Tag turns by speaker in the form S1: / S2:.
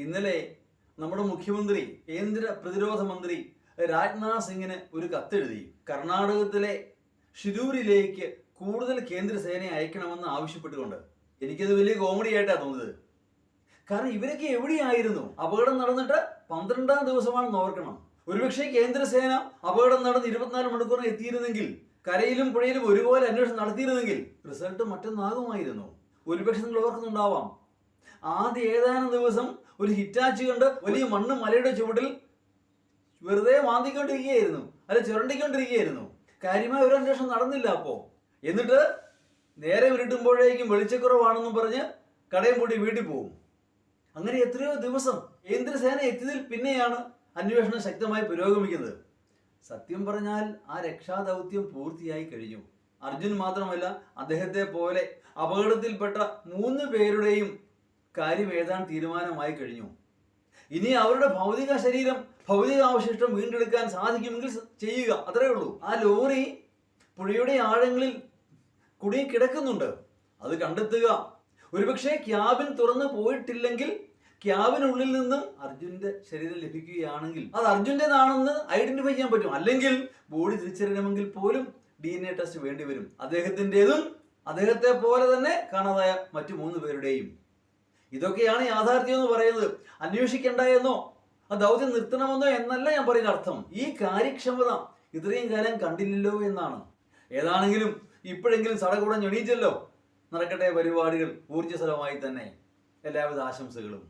S1: ഇന്നലെ നമ്മുടെ മുഖ്യമന്ത്രി കേന്ദ്ര പ്രതിരോധ മന്ത്രി രാജ്നാഥ് സിംഗിന് ഒരു കത്തെഴുതി കർണാടകത്തിലെ ഷിരൂരിലേക്ക് കൂടുതൽ കേന്ദ്ര സേനയെ അയക്കണമെന്ന് ആവശ്യപ്പെട്ടുകൊണ്ട്. എനിക്കത് വലിയ കോമഡി ആയിട്ടാണ് തോന്നുന്നത്. കാരണം ഇവരൊക്കെ എവിടെയായിരുന്നു? അപകടം നടന്നിട്ട് 12-ാം ദിവസമാണെന്ന് ഓർക്കണം. ഒരുപക്ഷെ കേന്ദ്രസേന അപകടം നടന്ന് 24 മണിക്കൂറിന് എത്തിയിരുന്നെങ്കിൽ, കരയിലും പുഴയിലും ഒരുപോലെ അന്വേഷണം നടത്തിയിരുന്നെങ്കിൽ റിസൾട്ട് മറ്റൊന്നാകുമായിരുന്നു. ഒരുപക്ഷെ നിങ്ങൾ ഓർക്കുന്നുണ്ടാവാം, ആദ്യ ഏതാനും ദിവസം ഒരു ഹിറ്റാച്ചി കണ്ട് വലിയ മണ്ണ് മലയുടെ ചുവട്ടിൽ വെറുതെ മാന്തിക്കൊണ്ടിരിക്കുകയായിരുന്നു, അല്ല ചുരണ്ടിക്കൊണ്ടിരിക്കുകയായിരുന്നു. കാര്യമായ ഒരു അന്വേഷണം നടന്നില്ല. എന്നിട്ട് നേരെ ഉരുട്ടുമ്പോഴേക്കും വെളിച്ചക്കുറവാണെന്നും പറഞ്ഞ് കടയും പൂട്ടി വീട്ടിൽ പോകും. അങ്ങനെ എത്രയോ ദിവസം കേന്ദ്രസേന എത്തിയതിൽ പിന്നെയാണ് അന്വേഷണം ശക്തമായി പുരോഗമിക്കുന്നത്. സത്യം പറഞ്ഞാൽ ആ രക്ഷാദൗത്യം പൂർത്തിയായി കഴിഞ്ഞു. അർജുൻ മാത്രമല്ല, അദ്ദേഹത്തെ പോലെ അപകടത്തിൽപ്പെട്ട 3 പേരുടെയും കാര്യം ഏതാണ്ട് തീരുമാനമായി കഴിഞ്ഞു. ഇനി അവരുടെ ഭൗതികാവശിഷ്ടം വീണ്ടെടുക്കാൻ സാധിക്കുമെങ്കിൽ ചെയ്യുക, അത്രേ ഉള്ളൂ. ആ ലോറി പുഴയുടെ ആഴങ്ങളിൽ കുടുങ്ങി കിടക്കുന്നുണ്ട്, അത് കണ്ടെത്തുക. ഒരുപക്ഷെ ക്യാബിൻ തുറന്നു പോയിട്ടില്ലെങ്കിൽ ക്യാബിനുള്ളിൽ നിന്നും അർജുന്റെ ശരീരം ലഭിക്കുകയാണെങ്കിൽ അത് അർജുന്റേതാണെന്ന് ഐഡന്റിഫൈ ചെയ്യാൻ പറ്റും. അല്ലെങ്കിൽ ബോഡി തിരിച്ചറിയണമെങ്കിൽ പോലും DNA ടെസ്റ്റ് വേണ്ടിവരും. അദ്ദേഹത്തിൻ്റെതും അദ്ദേഹത്തെ പോലെ തന്നെ കാണാതായ മറ്റു 3 പേരുടെയും. ഇതൊക്കെയാണ് യാഥാർത്ഥ്യം എന്ന് പറയുന്നത്. അന്വേഷിക്കണ്ട എന്നോ ആ ദൗത്യം നിർത്തണമെന്നോ എന്നല്ല ഞാൻ പറയുന്ന അർത്ഥം. ഈ കാര്യക്ഷമത ഇത്രയും കാലം കണ്ടില്ലല്ലോ എന്നാണ്. ഏതാണെങ്കിലും ഇപ്പോഴെങ്കിലും സടകുടഞ്ഞെണീറ്റല്ലോ. നടക്കട്ടെ പരിപാടികൾ ഊർജ്ജസ്വലമായി തന്നെ. എല്ലാവിധ ആശംസകളും.